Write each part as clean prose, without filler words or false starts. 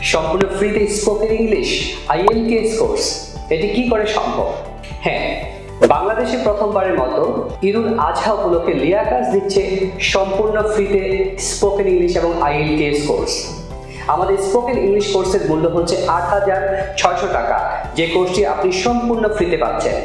সম্পূর্ণ ফ্রিতে spoken English IELTS course, এটি কি করে সম্ভব? হ্যাঁ, বাংলাদেশে প্রথমবারের মতো ঈদ-উল-আযহ উপলক্ষে লিয়াকাত দিচ্ছে সম্পূর্ণ ফ্রিতে স্পোকেন ইংলিশ এবং IELTS কোর্স। আমাদের স্পোকেন ইংলিশ কোর্সের মূল্য হচ্ছে ৮,৬০০ টাকা, যে কোর্সটি আপনি সম্পূর্ণ ফ্রিতে পাচ্ছেন।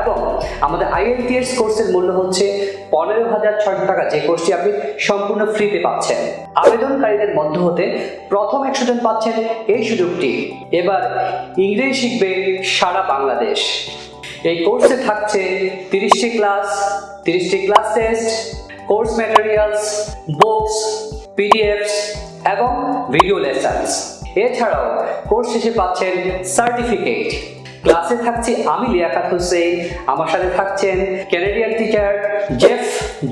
এবং আমাদের IELTS কোর্সের মূল্য হচ্ছে ১৫,৬০০ টাকা, যে কোর্সটি আপনি সম্পূর্ণ ফ্রিতে পাচ্ছেন। আবেদনকারীদের মধ্য হতে প্রথম ১০০ জন পাচ্ছেন এই সুযোগটি। এবার ইংরেজি শিখবে সারা বাংলাদেশ। এই কোর্সে থাকছে 30টি ক্লাস, 30টি class test, course materials, books, PDFs এবং ভিডিও লেসন্স। এছাড়াও কোর্স শেষে পাচ্ছেন সার্টিফিকেট। ক্লাসে থাকছি আমি লিয়াকাত হোসেন, আমার সাথে থাকছেন Canadian teacher Jeff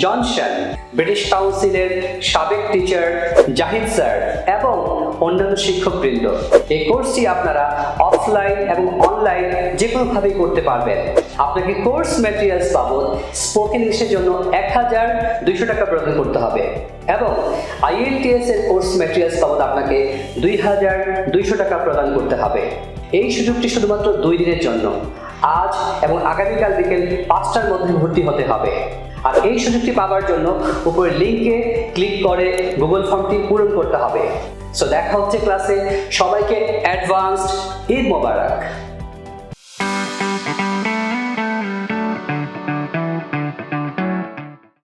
Johnson, British কাউন্সিলের সাবেক টিচার জাহিদ স্যার এবং অন্যান্য শিক্ষকবৃন্দ। এই কোর্সটি আপনারা অফলাইন এবং অনলাইন যে কোনোভাবেই করতে পারবেন। আপনাকে কোর্স ম্যাটেরিয়ালস বাবদ স্পোকেন ইংলিশের জন্য ১,২০০ টাকা প্রদান করতে হবে এবং IELTS এর কোর্স ম্যাটেরিয়ালস বাবদ আপনাকে ২,২০০ টাকা প্রদান করতে হবে। এই সুযোগটি শুধুমাত্র 2 দিনের জন্য। আজ এবং আগামীকাল বিকেল 5টার মধ্যে ভর্তি হতে হবে। আর এই সুযোগটি পাওয়ার জন্য উপরের লিঙ্কে ক্লিক করে গুগল ফর্মটি পূরণ করতে হবে। সো দেখা হচ্ছে ক্লাসে। সবাইকে অ্যাডভান্সড ঈদ মোবারক।